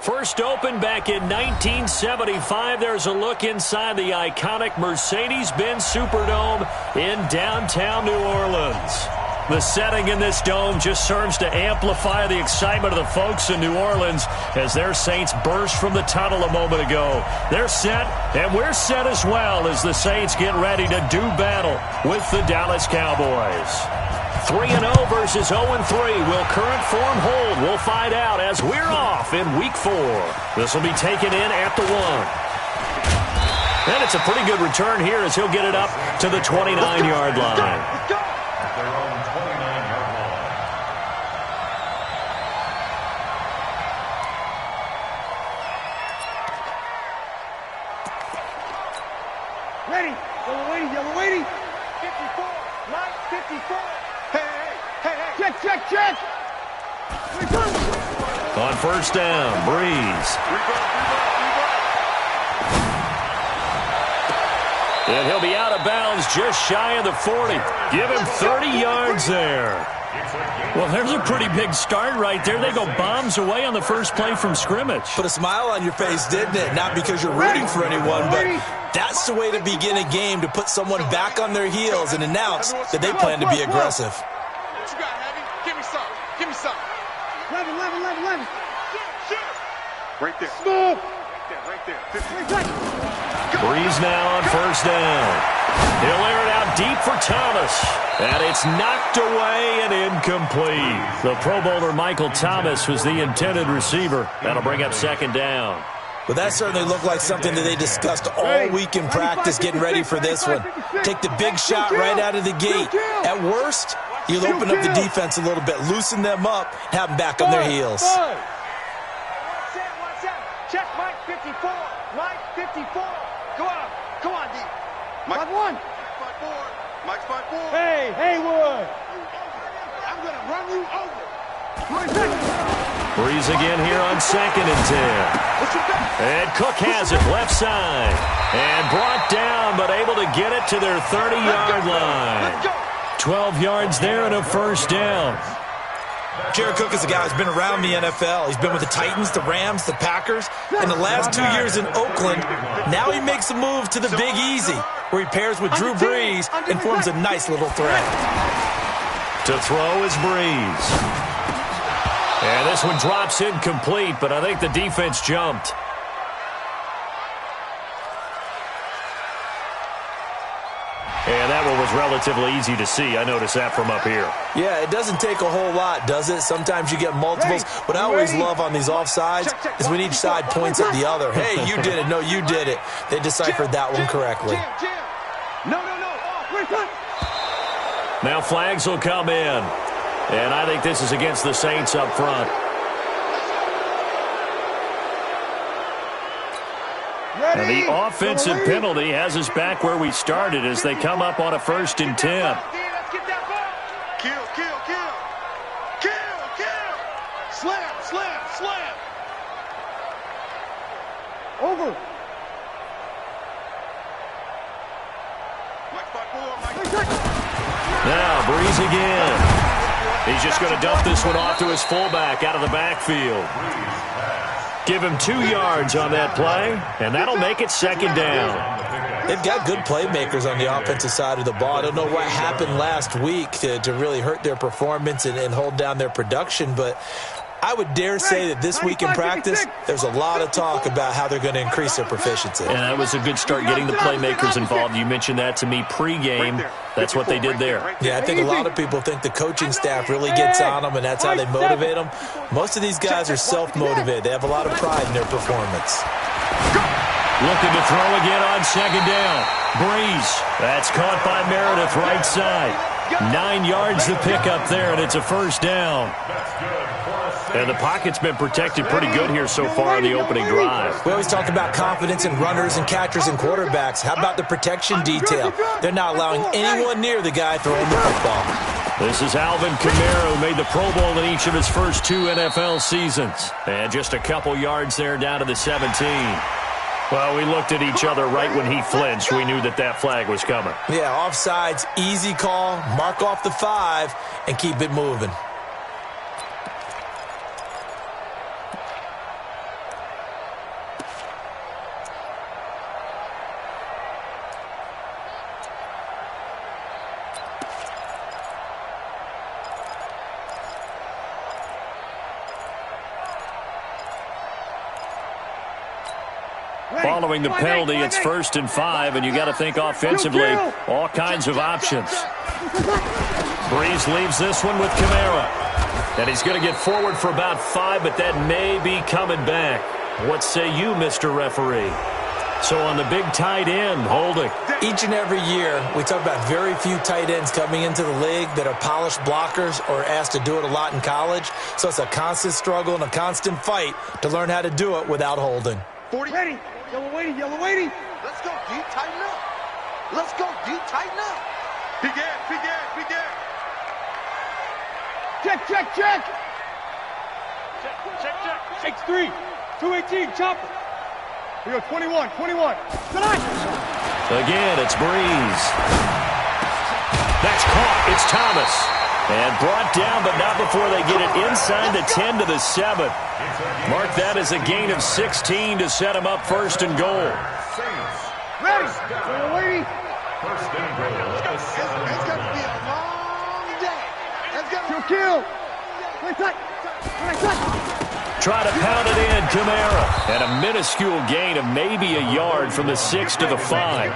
First opened back in 1975. There's a look inside the iconic Mercedes-Benz Superdome in downtown New Orleans. The setting in this dome just serves to amplify the excitement of the folks in New Orleans as their Saints burst from the tunnel a moment ago. They're set, and we're set as well as the Saints get ready to do battle with the Dallas Cowboys. 3-0 versus 0-3. Will current form hold? We'll find out as we're off in Week 4. This will be taken in at the 1. And it's a pretty good return here as he'll get it up to the 29-yard line. Ready. Yellow waiting. 54. Line 54. Hey. Check. On first down, Breeze. And he'll be out of bounds just shy of the 40. Give him 30 yards there. Well, there's a pretty big start right there. They go bombs away on the first play from scrimmage. Put a smile on your face, didn't it? Not because you're rooting for anyone, but that's the way to begin a game, to put someone back on their heels and announce that they plan to be aggressive. What you got, Heavy? Give me some. 11. Right there. Smooth. Right there. 50. Breeze now on first down. He'll air it out deep for Thomas. And it's knocked away and incomplete. The Pro Bowler Michael Thomas was the intended receiver. That'll bring up second down. Well, that certainly looked like something that they discussed all week in practice, getting ready for this one. Take the big shot right out of the gate. At worst, you'll open up the defense a little bit, loosen them up, have them back on their heels. Watch out. Check Mike 54. Mike 54. Go on, D. Mike 1. Mike 5-4. Hey, Haywood. I'm going to run you over. Breeze again here on 2nd and 10. And Cook has it left side. And brought down, but able to get it to their 30-yard line. 12 yards there and a first down. Jared Cook is a guy who's been around the NFL. He's been with the Titans, the Rams, the Packers. In the last 2 years in Oakland, now he makes a move to the Big Easy, where he pairs with Drew Brees and forms a nice little threat. To throw is Breeze. And this one drops incomplete, but I think the defense jumped. And that one was relatively easy to see. I noticed that from up here. Yeah, it doesn't take a whole lot, does it? Sometimes you get multiples. What I always love on these offsides is when each side points at the other. Hey, you did it. No, you did it. They deciphered that one correctly. No. Now flags will come in. And I think this is against the Saints up front. And the offensive penalty has us back where we started as they come up on a 1st and 10. Kill. Slam. Over. Now Breeze again. He's just going to dump this one off to his fullback out of the backfield. Give him 2 yards on that play, and that'll make it second down. They've got good playmakers on the offensive side of the ball. I don't know what happened last week to really hurt their performance and hold down their production, but I would dare say that this week in practice, there's a lot of talk about how they're going to increase their proficiency. And that was a good start getting the playmakers involved. You mentioned that to me pregame. That's what they did there. Yeah, I think a lot of people think the coaching staff really gets on them, and that's how they motivate them. Most of these guys are self-motivated. They have a lot of pride in their performance. Looking to throw again on second down. Breeze. That's caught by Meredith right side. 9 yards to pick up there, and it's a first down. And the pocket's been protected pretty good here so far in the opening drive. We always talk about confidence in runners and catchers and quarterbacks. How about the protection detail? They're not allowing anyone near the guy throwing the football. This is Alvin Kamara, who made the Pro Bowl in each of his first 2 NFL seasons. And just a couple yards there down to the 17. Well, we looked at each other right when he flinched. We knew that that flag was coming. Yeah, offsides, easy call, mark off the 5, and keep it moving. Following the penalty, it's 1st and 5, and you got to think offensively, all kinds of options. Breeze leaves this one with Kamara. And he's going to get forward for about 5, but that may be coming back. What say you, Mr. Referee? So on the big tight end, holding. Each and every year, we talk about very few tight ends coming into the league that are polished blockers or asked to do it a lot in college. So it's a constant struggle and a constant fight to learn how to do it without holding. 40. Ready. Yellow waiting. Yellow waiting. Let's go. Deep, tighten up. Let's go. Deep, tighten up. Begin. Check. Check. 6-3. 218. Chopper. We go 21. Tonight. Again, it's Breeze. That's caught. It's Thomas. And brought down, but not before they get it inside the 10 to the 7. Mark that as a gain of 16 to set him up 1st and goal. Ready. Waiting. 1st and goal. It's got to be a long day. It's got to kill. Try to pound it in, Kamara. And a minuscule gain of maybe a yard from the 6 to the 5.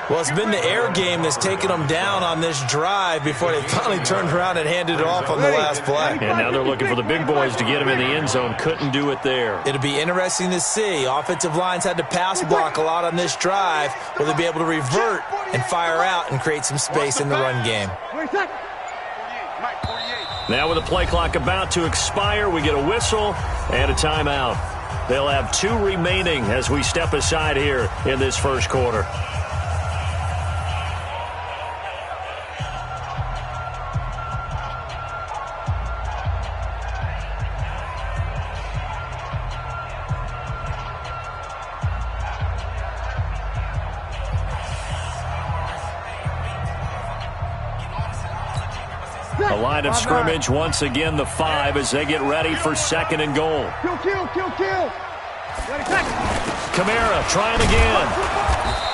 Well, it's been the air game that's taken them down on this drive before they finally turned around and handed it off on the last play. And now they're looking for the big boys to get him in the end zone. Couldn't do it there. It'll be interesting to see. Offensive lines had to pass block a lot on this drive. Will they be able to revert and fire out and create some space in the run game? Now with the play clock about to expire, we get a whistle and a timeout. They'll have 2 remaining as we step aside here in this first quarter. The line of scrimmage, once again, the 5 as they get ready for 2nd and goal. Kill. Kamara trying again.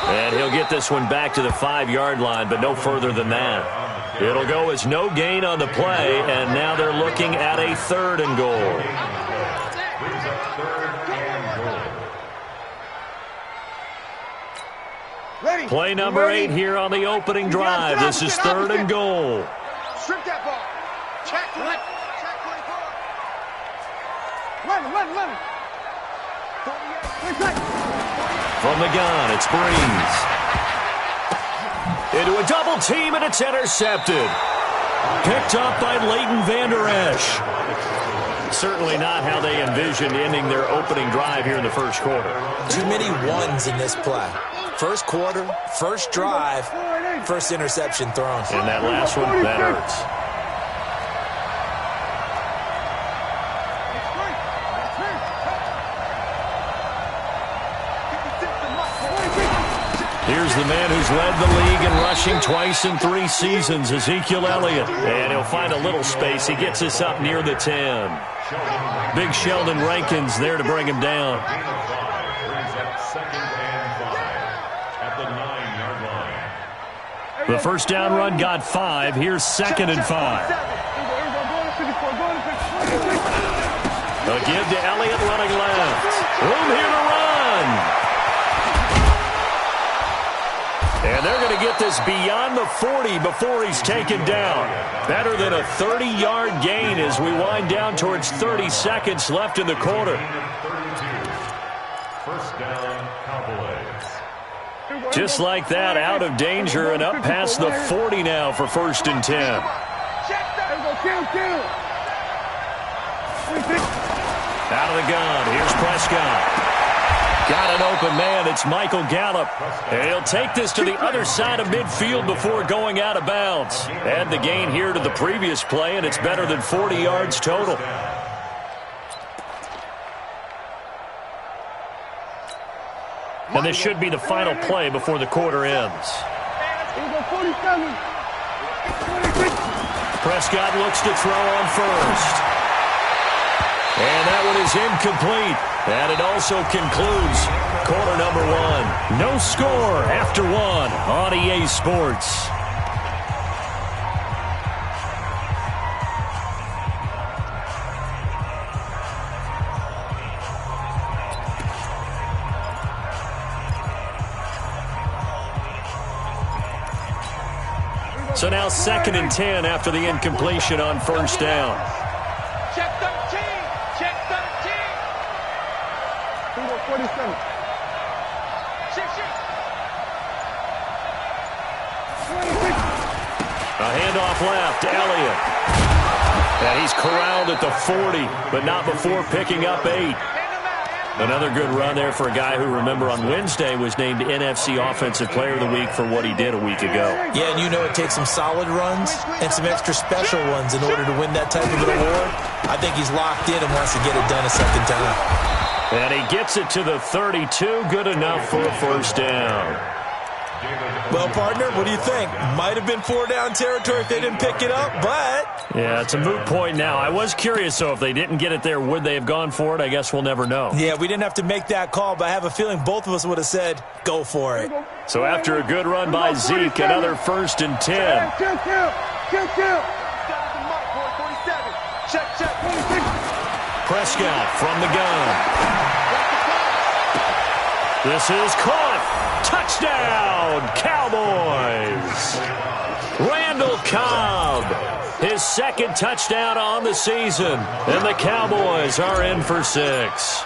And he'll get this one back to the 5-yard line, but no further than that. It'll go as no gain on the play, and now they're looking at a 3rd and goal. Play number 8 here on the opening drive. This is 3rd and goal. Strip that ball. Check 24. Run. From the gun, it's Breeze. Into a double team, and it's intercepted. Picked up by Leighton Vander Esch. Certainly not how they envisioned ending their opening drive here in the first quarter. Too many ones in this play. First quarter, first drive, first interception thrown. And that last one, that hurts. Here's the man who's led the league in rushing twice in 3 seasons, Ezekiel Elliott. And he'll find a little space. He gets us up near the 10. Big Sheldon Rankins there to bring him down. The first down run got 5. Here's 2nd and 5. A give to Elliott running left. Room here to run. And they're going to get this beyond the 40 before he's taken down. Better than a 30-yard gain as we wind down towards 30 seconds left in the quarter. First down, Cowboys. Just like that, out of danger and up past the 40 now for 1st and 10. Out of the gun, here's Prescott. Got an open man, it's Michael Gallup. And he'll take this to the other side of midfield before going out of bounds. Add the gain here to the previous play, and it's better than 40 yards total. And this should be the final play before the quarter ends. Prescott looks to throw on first. And that one is incomplete. And it also concludes quarter number 1. No score after 1 on EA Sports. So now 2nd and 10 after the incompletion on first down. Check 13. Check 13. 47. A handoff left, Elliott. And he's corralled at the 40, but not before picking up 8. Another good run there for a guy who, remember, on Wednesday was named NFC Offensive Player of the Week for what he did a week ago. Yeah, and you know it takes some solid runs and some extra special ones in order to win that type of an award. I think he's locked in and wants to get it done a second time. And he gets it to the 32, good enough for a first down. Well, partner, what do you think? Might have been 4-down territory if they didn't pick it up, but... Yeah, it's a moot point now. I was curious, though, if they didn't get it there, would they have gone for it? I guess we'll never know. Yeah, we didn't have to make that call, but I have a feeling both of us would have said, go for it. So after a good run by Zeke, another 1st and 10. Prescott from the gun. This is caught. Touchdown, Cowboys. Randall Cobb, his 2nd touchdown on the season, and the Cowboys are in for 6.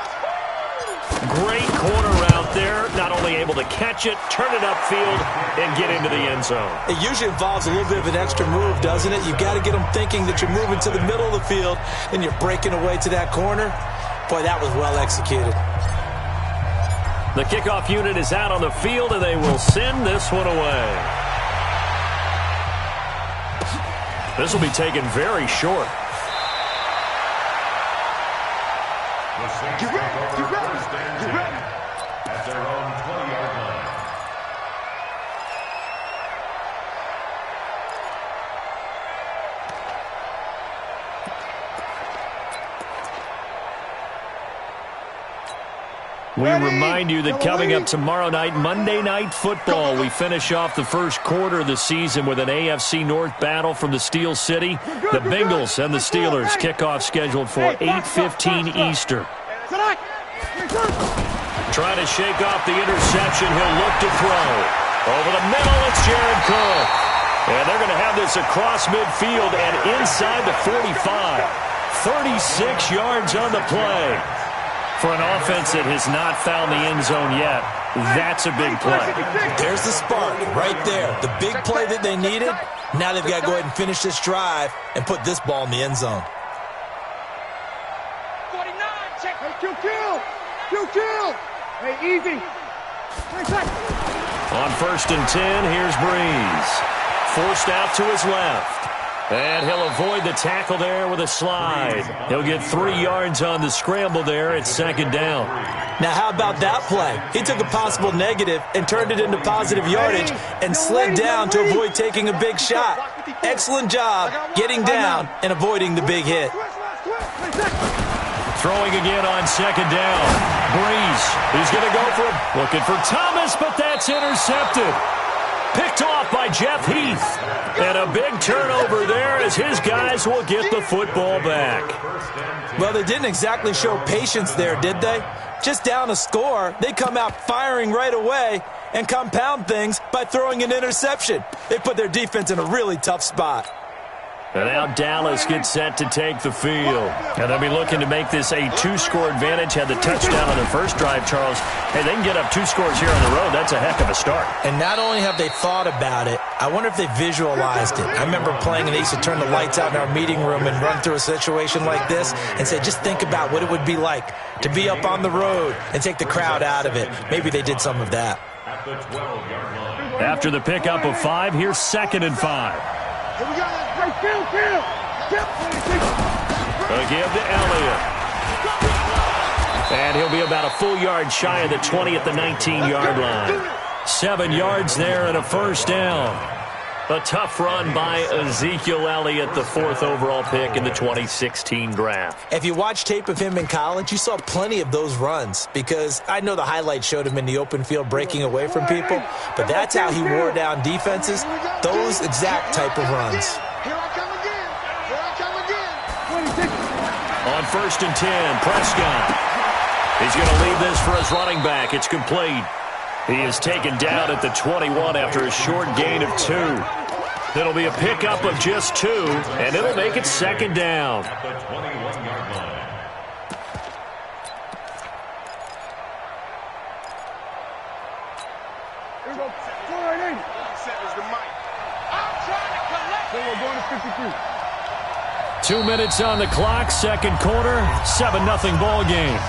Great corner route there, not only able to catch it, turn it upfield, and get into the end zone. It usually involves a little bit of an extra move, doesn't it? You've got to get them thinking that you're moving to the middle of the field, and you're breaking away to that corner. Boy, that was well executed. The kickoff unit is out on the field, and they will send this one away. This will be taken very short. The Saints take over first and 10 at their own 20-yard line. We remind you that coming up tomorrow night, Monday Night Football, we finish off the first quarter of the season with an AFC North battle from the Steel City. The Bengals and the Steelers kickoff scheduled for 8:15 Eastern. Trying to shake off the interception. He'll look to throw. Over the middle, it's Jared Cook. And they're going to have this across midfield and inside the 45. 36 yards on the play. For an offense that has not found the end zone yet, that's a big play. There's the spark right there. The big play that they needed. Now they've got to go ahead and finish this drive and put this ball in the end zone. 49, check. Hey, kill. Hey, easy. On 1st and 10, here's Breeze. Forced out to his left. And he'll avoid the tackle there with a slide. He'll get 3 yards on the scramble there at 2nd down. Now, how about that play? He took a possible negative and turned it into positive yardage and slid down to avoid taking a big shot. Excellent job getting down and avoiding the big hit. Throwing again on 2nd down. Breeze, he's going to go for it. Looking for Thomas, but that's intercepted. Picked off by Jeff Heath. And a big turnover there as his guys will get the football back. Well, they didn't exactly show patience there, did they? Just down a score, they come out firing right away and compound things by throwing an interception. They put their defense in a really tough spot. And now Dallas gets set to take the field. And they'll be looking to make this a 2-score advantage. Had the touchdown on their first drive, Charles. Hey, they can get up 2 scores here on the road. That's a heck of a start. And not only have they thought about it, I wonder if they visualized it. I remember playing and they used to turn the lights out in our meeting room and run through a situation like this and say, just think about what it would be like to be up on the road and take the crowd out of it. Maybe they did some of that. At the 12-yard line. After the pickup of 5, here's 2nd and 5. Here we go. Kill. Gonna give to Elliott. And he'll be about a full yard shy of the 20 at the 19-yard line. 7 yards there and a first down. A tough run by Ezekiel Elliott, the 4th overall pick in the 2016 draft. If you watch tape of him in college, you saw plenty of those runs because I know the highlights showed him in the open field breaking away from people, but that's how he wore down defenses, those exact type of runs. Here I come again. On 1st and 10, Prescott. He's going to leave this for his running back. It's complete. He is taken down at the 21 after a short gain of 2. It'll be a pickup of just 2, and it'll make it second down. At the 21-yard line. Here we go. 480. I'm trying to collect. So we're going to 52. 2 minutes on the clock, second quarter, 7-0 ball game.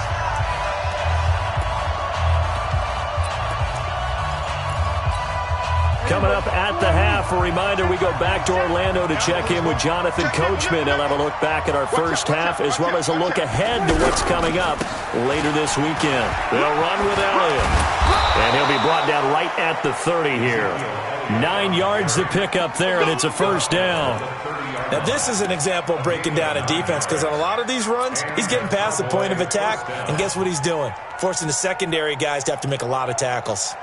Coming up at the half, a reminder, we go back to Orlando to check in with Jonathan Coachman. He'll have a look back at our first half as well as a look ahead to what's coming up later this weekend. They'll run with Elliott, and he'll be brought down right at the 30 here. 9 yards to pick up there, and it's a first down. Now, this is an example of breaking down a defense because on a lot of these runs, he's getting past the point of attack, and guess what he's doing? Forcing the secondary guys to have to make a lot of tackles.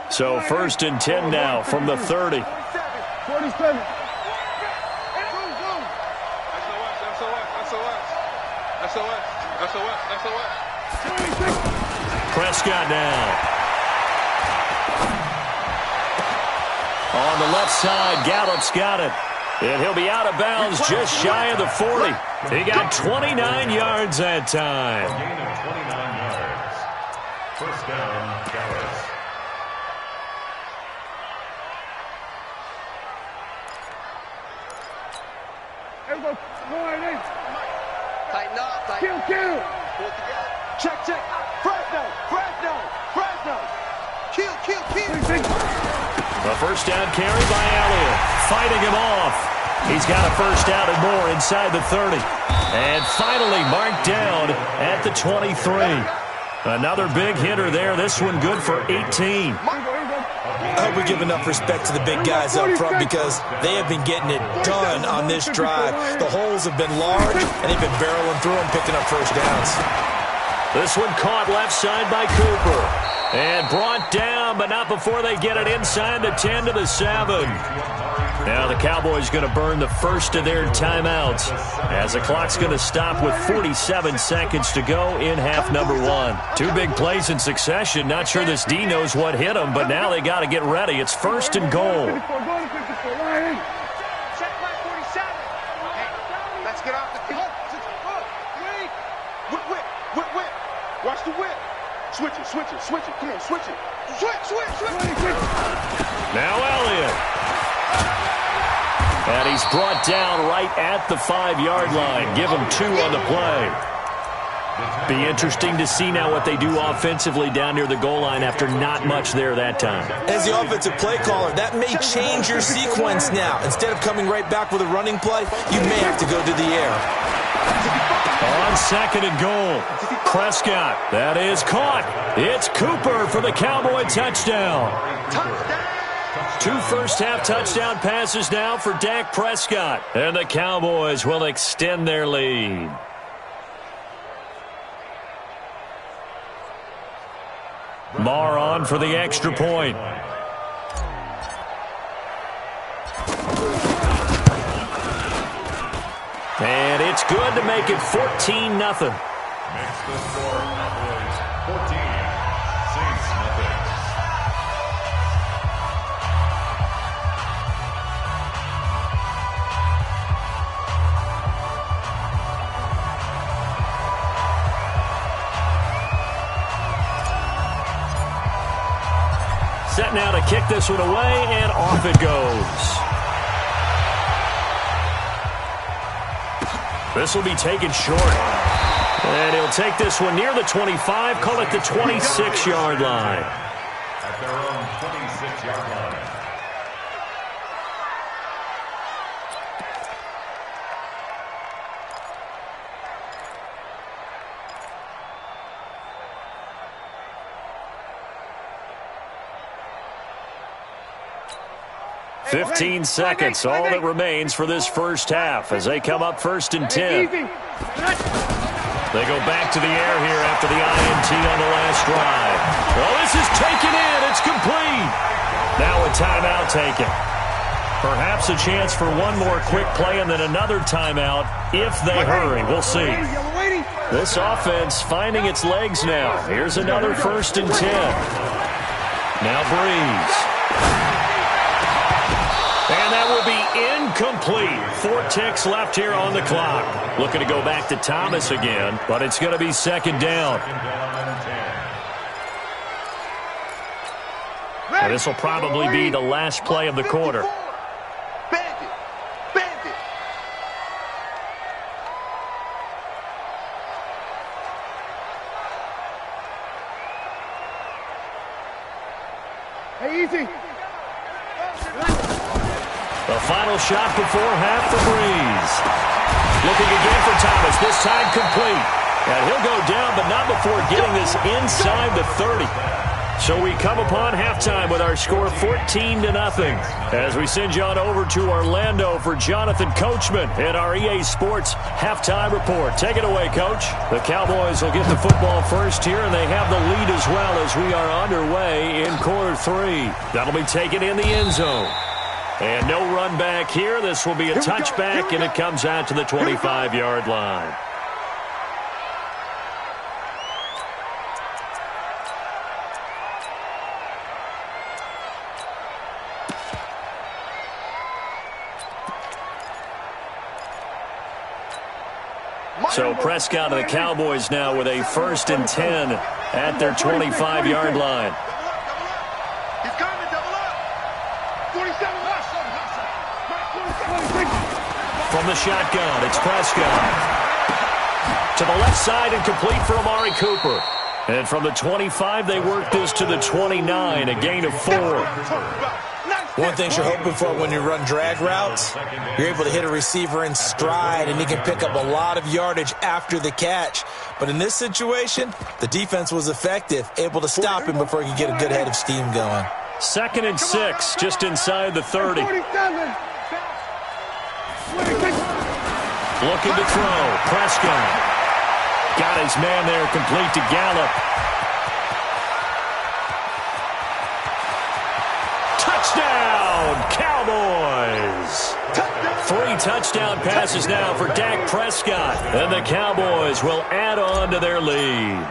So first and 10 now from the 30. 47. Prescott now. On the left side, Gallup's got it. And he'll be out of bounds just shy of the 40. He got 29 yards that time. A gain of 29 yards. First down, Dallas. Everybody, 480. Tighten up, Kill. Pull it together. Check. Fresno. Kill. The first down carry by Elliott. Fighting him off. He's got a first down and more inside the 30. And finally marked down at the 23. Another big hitter there. This one good for 18. I hope we give enough respect to the big guys up front because they have been getting it done on this drive. The holes have been large, and they've been barreling through them, picking up first downs. This one caught left side by Cooper. And brought down, but not before they get it inside the 10 to the 7. Now the Cowboys going to burn the first of their timeouts as the clock's going to stop with 47 seconds to go in half number 1. 2 big plays in succession. Not sure this D knows what hit them, but now they got to get ready. It's first and goal. Check my 47. Hey, let's get off the field. Whip. Watch the whip. Switch it. Come on, switch it. Switch. Now Elliott. And he's brought down right at the 5-yard line. Give him 2 on the play. Be interesting to see now what they do offensively down near the goal line after not much there that time. As the offensive play caller, that may change your sequence now. Instead of coming right back with a running play, you may have to go to the air. On second and goal, Prescott. That is caught. It's Cooper for the Cowboy touchdown. 2 first-half touchdown passes now for Dak Prescott. And the Cowboys will extend their lead. Marr on for the extra point. And it's good to make it 14-0. Makes the score, Cowboys 14, Saints nothing. Set now to kick this one away, and off it goes. This will be taken short. And he'll take this one near the 25, call it the 26-yard line. At their own 26-yard line. Fifteen seconds, all that remains for this first half as they come up first and 10. They go back to the air here after the INT on the last drive. Well, this is taken in. It's complete. Now a timeout taken. Perhaps a chance for one more quick play and then another timeout if they hurry. We'll see. This offense finding its legs now. Here's another first and 10. Now Breeze. that will be incomplete. 4 ticks left here on the clock. Looking to go back to Thomas again, but it's going to be second down. And this will probably be the last play of the quarter. Bandit. Bandit. Hey, easy. The final shot before half for Breeze. Looking again for Thomas, this time complete. And he'll go down, but not before getting this inside the 30. So we come upon halftime with our score 14-0. As we send you on over to Orlando for Jonathan Coachman in our EA Sports halftime report. Take it away, Coach. The Cowboys will get the football first here, and they have the lead as well as we are underway in quarter 3. That'll be taken in the end zone. And no run back here. This will be a touchback, and it comes out to the 25-yard line. So Prescott and the Cowboys now with a 1st and 10 at their 25-yard line. He's coming, double up. 47 left. From the shotgun, it's Prescott. To the left side and complete for Amari Cooper. And from the 25, they work this to the 29, a gain of 4. One thing you're hoping for when you run drag routes, you're able to hit a receiver in stride, and he can pick up a lot of yardage after the catch. But in this situation, the defense was effective, able to stop him before he could get a good head of steam going. 2nd and 6, just inside the 30. Looking to throw, Prescott. Got his man there, complete to Gallup. Touchdown, Cowboys! 3 touchdown passes now for Dak Prescott. And the Cowboys will add on to their lead.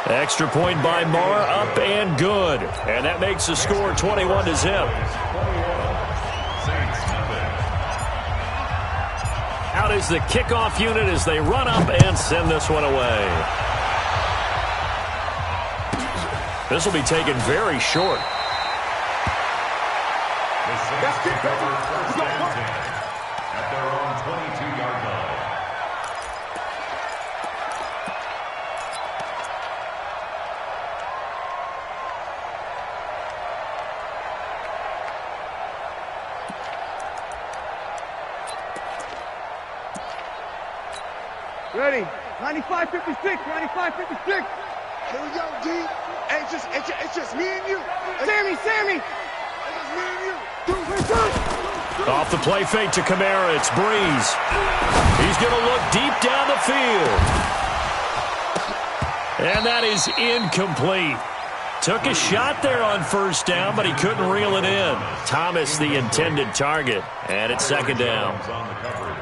Extra point by Marr, up and good. And that makes the score 21-0. Out is the kickoff unit as they run up and send this one away. This will be taken very short. The Saints recover 1st and 10 at their own 22-yard line. Ready. 95-56, 95-56. Here we go, D. Hey, it's just me and you. Sammy. It's just me and you. Off the play fake to Kamara, it's Breeze. He's going to look deep down the field. And that is incomplete. Took a shot there on 1st down, but he couldn't reel it in. Thomas, the intended target, and it's 2nd down. On the coverage.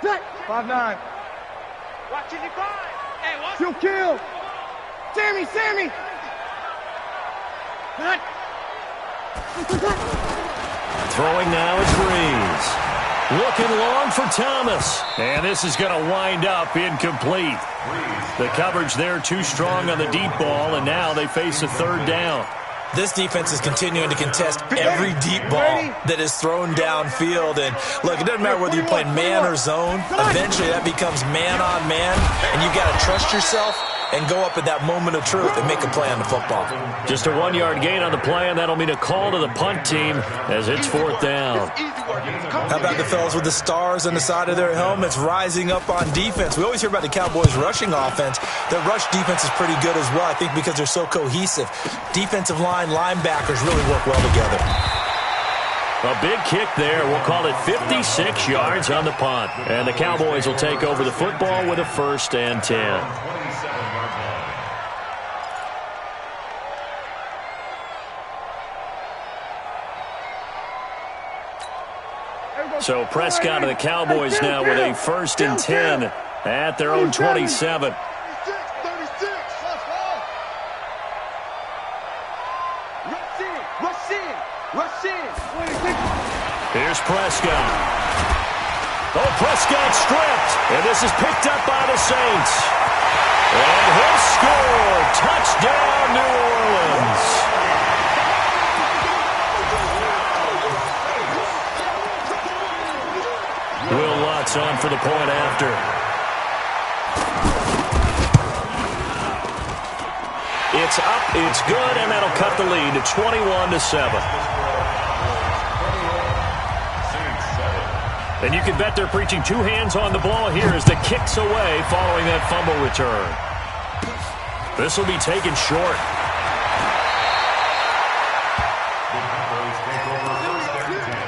Set. 5-9. Watching the 5. Hey, watch. Still kill. Sammy. Cut. Throwing now is Breeze. Looking long for Thomas. And this is going to wind up incomplete. The coverage there too strong on the deep ball, and now they face a 3rd down. This defense is continuing to contest every deep ball that is thrown downfield. And, look, it doesn't matter whether you're playing man or zone. Eventually that becomes man on man, and you got to trust yourself and go up at that moment of truth and make a play on the football. Just a 1-yard gain on the play, and that'll mean a call to the punt team as it's 4th down. How about the fellas with the stars on the side of their helmets rising up on defense? We always hear about the Cowboys' rushing offense. Their rush defense is pretty good as well, I think, because they're so cohesive. Defensive line, linebackers really work well together. A big kick there. We'll call it 56 yards on the punt. And the Cowboys will take over the football with a 1st and 10. 27-yard line. So Prescott and the Cowboys now with a 1st and 10 at their own 27. 36. Rush in. Here's Prescott. Oh, Prescott stripped. And this is picked up by the Saints. And he'll score. Touchdown, New Orleans. Will Lutz on for the point after. It's up, it's good, and that'll cut the lead to 21-7. And you can bet they're preaching two hands on the ball here as the kick's away following that fumble return. This will be taken short. The Cowboys take over first and 10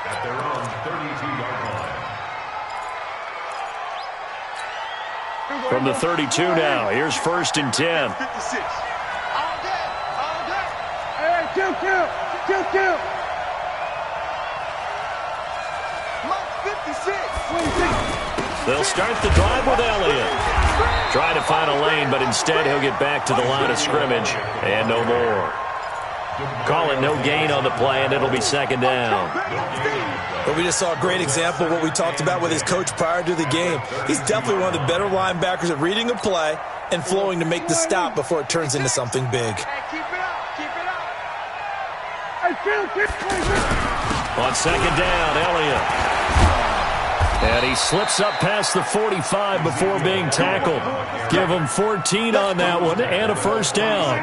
at their own 32-yard line. From the 32 now, here's first and 10. 56. All day. Hey, 2-2. They'll start the drive with Elliott. Trying to find a lane, but instead he'll get back to the line of scrimmage and no more. Call it no gain on the play, and it'll be second down. But we just saw a great example of what we talked about with his coach prior to the game. He's definitely one of the better linebackers at reading a play and flowing to make the stop before it turns into something big. Keep it up. On second down, Elliott. And he slips up past the 45 before being tackled. Give him 14 on that one and a first down.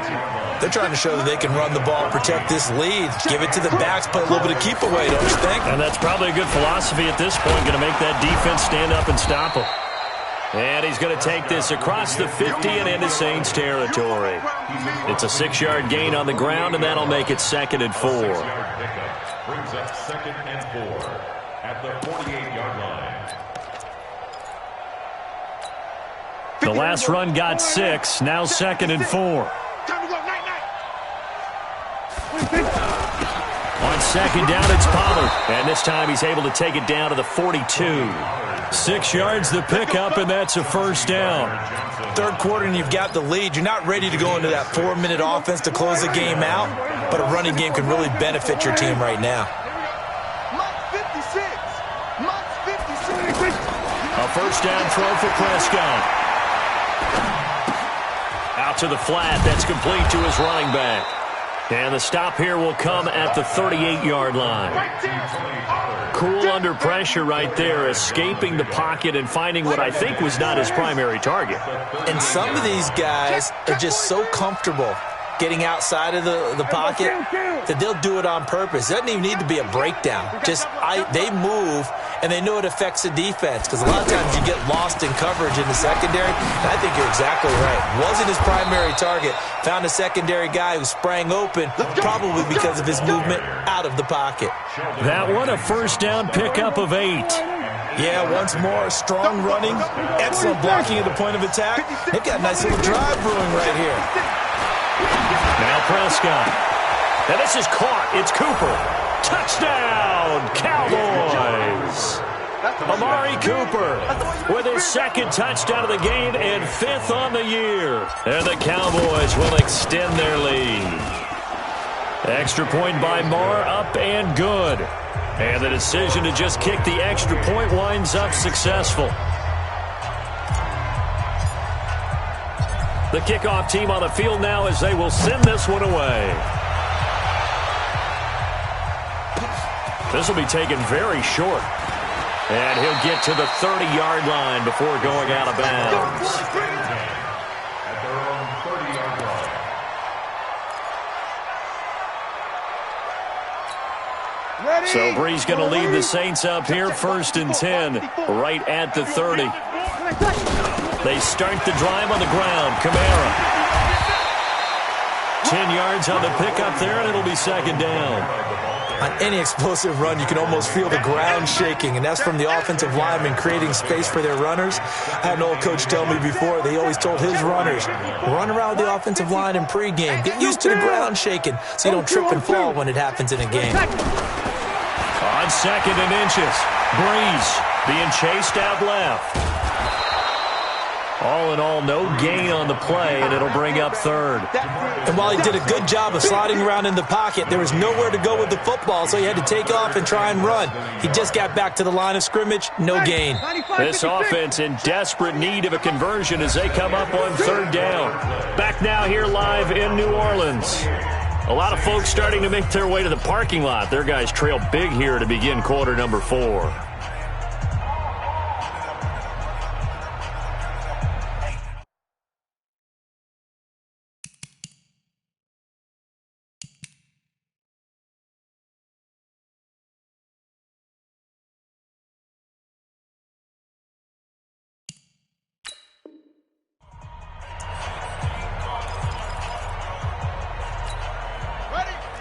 They're trying to show that they can run the ball, protect this lead, give it to the backs, play a little bit of keep away, don't you think? And that's probably a good philosophy at this point, going to make that defense stand up and stop him. And he's going to take this across the 50 and into Saints territory. It's a 6-yard gain on the ground, and that'll make it second and 4. Brings up second and 4 at the 48-yard line. The last run got 6, now second and 4. On second down, it's Pollard. And this time he's able to take it down to the 42. 6 yards the pickup, and that's a first down. Third quarter and you've got the lead. You're not ready to go into that 4-minute offense to close the game out, but a running game can really benefit your team right now. A first down throw for Prescott. Out to the flat. That's complete to his running back. And the stop here will come at the 38-yard line. Cool under pressure right there, escaping the pocket and finding what I think was not his primary target. And some of these guys are just so comfortable getting outside of the pocket that they'll do it on purpose. It doesn't even need to be a breakdown. They move, and they know it affects the defense because a lot of times you get lost in coverage in the secondary, and I think you're exactly right. Wasn't his primary target. Found a secondary guy who sprang open, probably because of his movement out of the pocket. That one, a first down pickup of 8. Yeah, once more, strong running, excellent blocking at the point of attack. They've got a nice little drive brewing right here. Now Prescott. And this is caught. It's Cooper. Touchdown, Cowboys. Amari Cooper with his second touchdown of the game and 5th on the year. And the Cowboys will extend their lead. Extra point by Marr, up and good. And the decision to just kick the extra point winds up successful. The kickoff team on the field now as they will send this one away. This will be taken very short. And he'll get to the 30-yard line before going out of bounds. At their own 30-yard line. So Bree's going to lead the Saints up here, first and 10, right at the 30. They start the drive on the ground. Kamara. 10 yards on the pickup there, and it'll be second down. On any explosive run, you can almost feel the ground shaking, and that's from the offensive linemen creating space for their runners. I had an old coach tell me before, they always told his runners, run around the offensive line in pregame. Get used to the ground shaking so you don't trip and fall when it happens in a game. On second and inches, Breeze being chased out left. All in all, no gain on the play, and it'll bring up third. And while he did a good job of sliding around in the pocket, there was nowhere to go with the football, so he had to take off and try and run. He just got back to the line of scrimmage, no gain. This offense in desperate need of a conversion as they come up on third down. Back now here live in New Orleans. A lot of folks starting to make their way to the parking lot. Their guys trail big here to begin quarter number 4.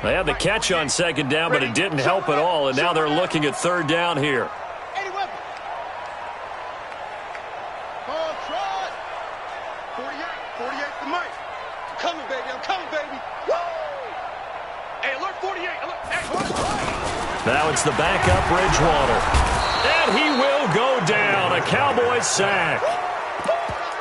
They had the catch on second down, but it didn't help at all, and now they're looking at third down here. 48 to Mike. I'm coming, baby. I'm coming, baby. Woo! Hey, alert 48. Alert. Now it's the backup Bridgewater. And he will go down. A Cowboys sack.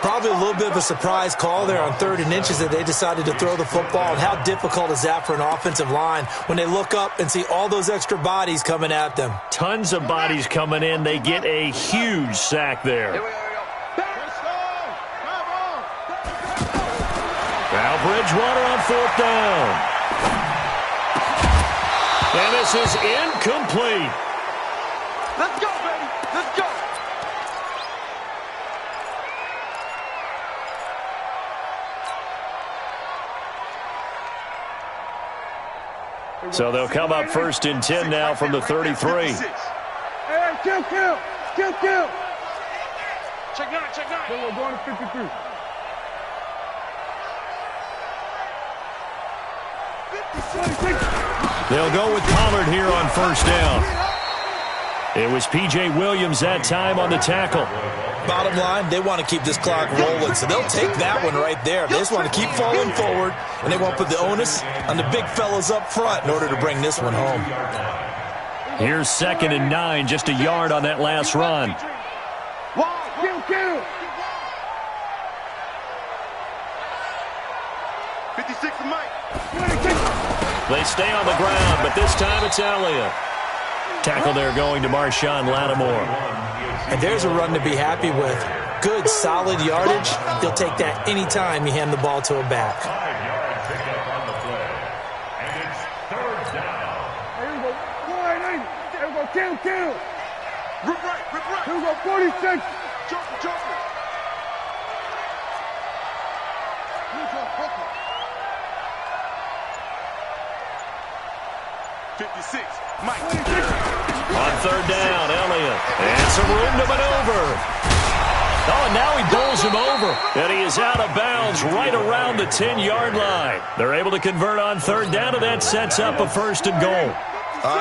Probably a little bit of a surprise call there on 3rd and inches that they decided to throw the football. And how difficult is that for an offensive line when they look up and see all those extra bodies coming at them? Tons of bodies coming in. They get a huge sack there. Now Bridgewater on 4th down. And this is incomplete. Let's go, baby. Let's go. So they'll come up 1st and 10 now from the 33. Hey, kill. Check 9. We're going to 53. They'll go with Pollard here on 1st down. It was P.J. Williams that time on the tackle. Bottom line, they want to keep this clock rolling, so they'll take that one right there. They just want to keep falling forward, and they won't put the onus on the big fellas up front in order to bring this one home. Here's 2nd and 9, just a yard on that last run. Kill. 56 to Mike. They stay on the ground, but this time it's Elliott. Tackle there going to Marshawn Lattimore. And there's a run to be happy with. Good, solid yardage. They'll take that any time you hand the ball to a back. 5-yard pickup on the play. And it's 3rd down. Here we go. Here we go. Kill. Rip right. Here we go. 46. Jumper. 56. Mike. On 3rd down, Elliott. And some room to maneuver. Oh, and now he bowls him over. And he is out of bounds right around the 10-yard line. They're able to convert on 3rd down, and that sets up a 1st and goal.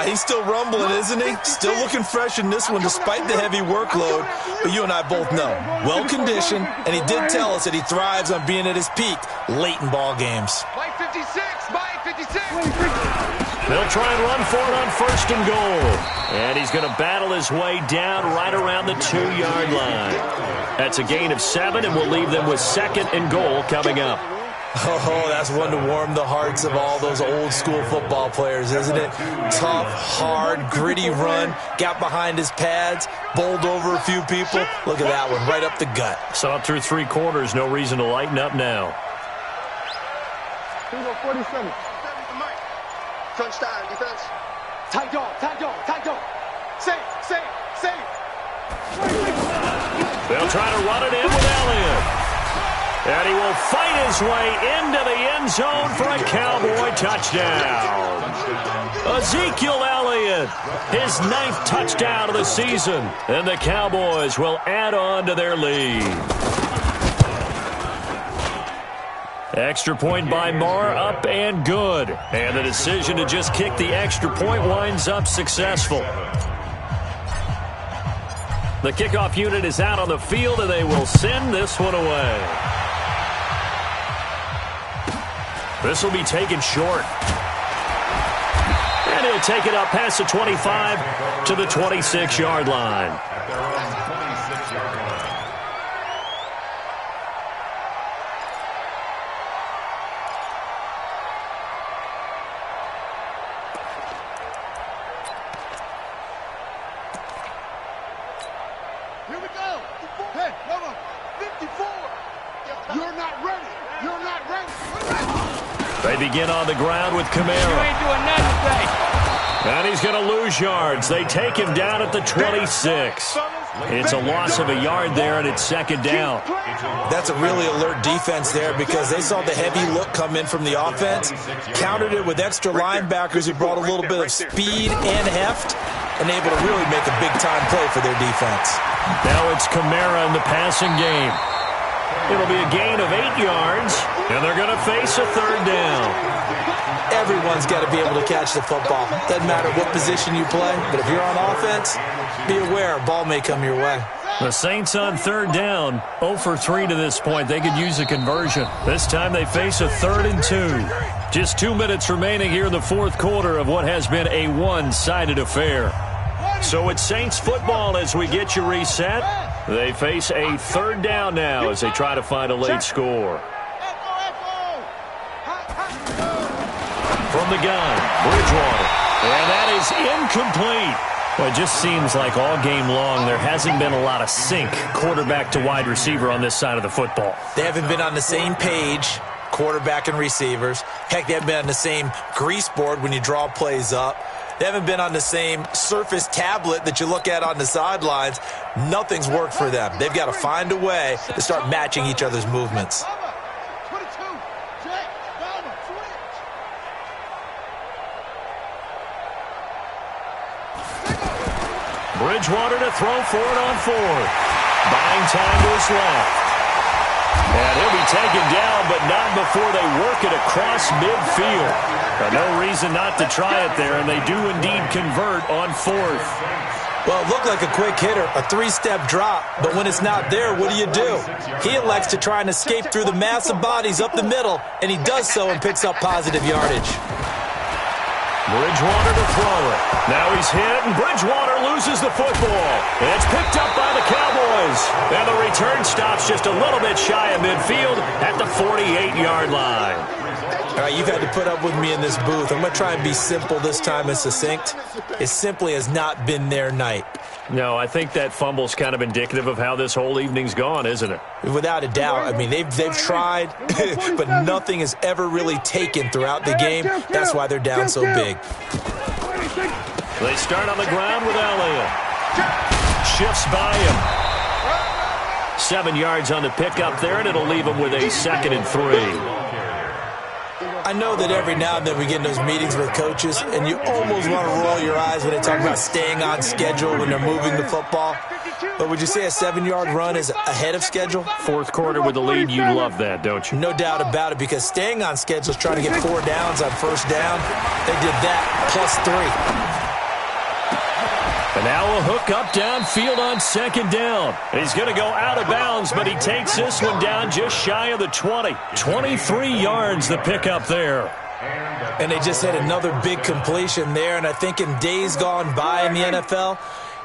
He's still rumbling, isn't he? Still looking fresh in this one despite the heavy workload. But you and I both know, well-conditioned, and he did tell us that he thrives on being at his peak late in ball games. Mike 56. They'll try and run for it on 1st and goal. And he's going to battle his way down right around the 2-yard line. That's a gain of 7, and we'll leave them with 2nd and goal coming up. Oh, that's one to warm the hearts of all those old-school football players, isn't it? Tough, hard, gritty run, got behind his pads, bowled over a few people. Look at that one, right up the gut. Saw it through 3 quarters, no reason to lighten up now. Here we go. 47. Crunch time, defense. Tight dog. Save. They'll try to run it in with Elliott. And he will fight his way into the end zone for a Cowboy touchdown. Ezekiel Elliott, his 9th touchdown of the season. And the Cowboys will add on to their lead. Extra point by Marr, up and good. And the decision to just kick the extra point winds up successful. The kickoff unit is out on the field, and they will send this one away. This will be taken short. And he'll take it up past the 25 to the 26-yard line. They begin on the ground with Kamara. You ain't doing nothing today. And he's going to lose yards. They take him down at the 26. It's a loss of a yard there, and it's second down. That's a really alert defense there because they saw the heavy look come in from the offense, countered it with extra linebackers who brought a little bit of speed and heft, and able to really make a big-time play for their defense. Now it's Kamara in the passing game. It'll be a gain of 8 yards, and they're going to face a third down. Everyone's got to be able to catch the football. Doesn't matter what position you play, but if you're on offense, be aware a ball may come your way. The Saints on third down, 0 for 3 to this point. They could use a conversion. This time they face a 3rd and 2. Just 2 minutes remaining here in the fourth quarter of what has been a one-sided affair. So it's Saints football as we get you reset. They face a third down now as they try to find a late score. From the gun, Bridgewater. And that is incomplete. Well, it just seems like all game long there hasn't been a lot of sync quarterback to wide receiver on this side of the football. They haven't been on the same page, quarterback and receivers. Heck, they haven't been on the same grease board when you draw plays up. They haven't been on the same Surface tablet that you look at on the sidelines. Nothing's worked for them. They've got to find a way to start matching each other's movements. Bridgewater to throw for it on 4th. Buying time to his left. And he'll be taken down, but not before they work it across midfield. No reason not to try it there, and they do indeed convert on 4th. Well, it looked like a quick hitter, a 3-step drop, but when it's not there, what do? He elects to try and escape through the massive bodies up the middle, and he does so and picks up positive yardage. Bridgewater to throw it. Now he's hit, and Bridgewater loses the football. And it's picked up by the Cowboys. And the return stops just a little bit shy of midfield at the 48-yard line. All right, you've had to put up with me in this booth. I'm going to try and be simple this time and succinct. It simply has not been their night. No, I think that fumble's kind of indicative of how this whole evening's gone, isn't it? Without a doubt. I mean, they've tried, but nothing has ever really taken throughout the game. That's why they're down so big. They start on the ground with Elliott. Shifts by him. 7 yards on the pickup there, and it'll leave him with a 2nd and 3. I know that every now and then we get in those meetings with coaches, and you almost want to roll your eyes when they talk about staying on schedule when they're moving the football. But would you say a 7-yard run is ahead of schedule? Fourth quarter with the lead, you love that, don't you? No doubt about it, because staying on schedule is trying to get 4 downs on first down. They did that plus 3. And now a hook up downfield on 2nd down. He's going to go out of bounds, but he takes this one down just shy of the 20. 23 yards the pickup there. And they just had another big completion there, and I think in days gone by in the NFL,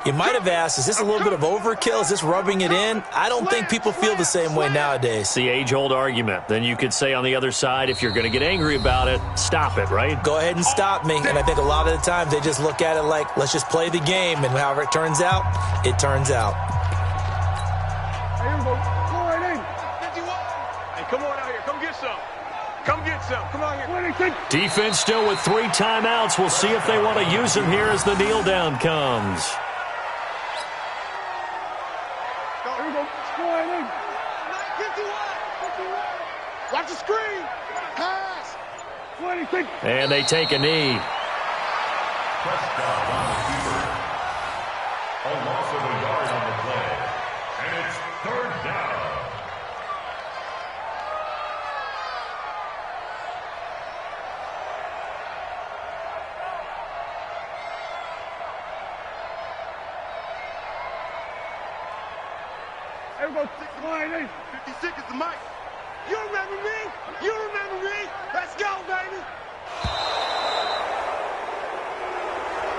you might have asked, is this a little bit of overkill? Is this rubbing it in? I don't think people feel the same way nowadays. It's the age-old argument. Then you could say on the other side, if you're going to get angry about it, stop it, right? Go ahead and stop me. And I think a lot of the times they just look at it like, let's just play the game. And however it turns out, it turns out. Hey, here we go. Go right in. 51. Hey, come on out here. Come get some. Come get some. Come on here. 26. Defense still with 3 timeouts. We'll see if they want to use them here as the kneel down comes. Here we go. Go right in. 51. Watch the screen. Pass. 26. And they take a knee. Prescott on the keeper. A loss of a yard on the play. And it's 3rd down. Here we go. Go right in. 56 is the mic. You remember me? You remember me? Let's go, baby.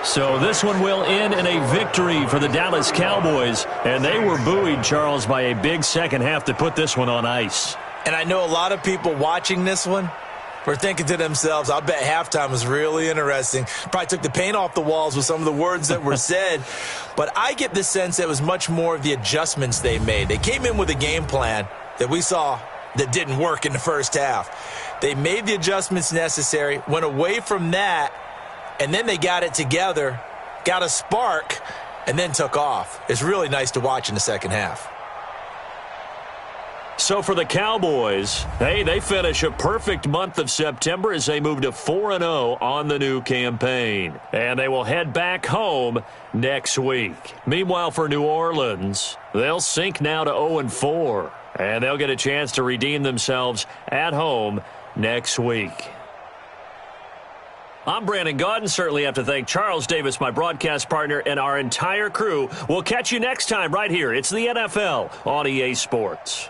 So this one will end in a victory for the Dallas Cowboys. And they were buoyed, Charles, by a big second half to put this one on ice. And I know a lot of people watching this one were thinking to themselves, I'll bet halftime was really interesting. Probably took the paint off the walls with some of the words that were said. But I get the sense that it was much more of the adjustments they made. They came in with a game plan that we saw that didn't work in the first half. They made the adjustments necessary, went away from that, and then they got it together, got a spark, and then took off. It's really nice to watch in the second half. So for the Cowboys, hey, they finish a perfect month of September as they move to 4-0 on the new campaign. And they will head back home next week. Meanwhile, for New Orleans, they'll sink now to 0-4. And they'll get a chance to redeem themselves at home next week. I'm Brandon Gaudin. Certainly have to thank Charles Davis, my broadcast partner, and our entire crew. We'll catch you next time right here. It's the NFL on EA Sports.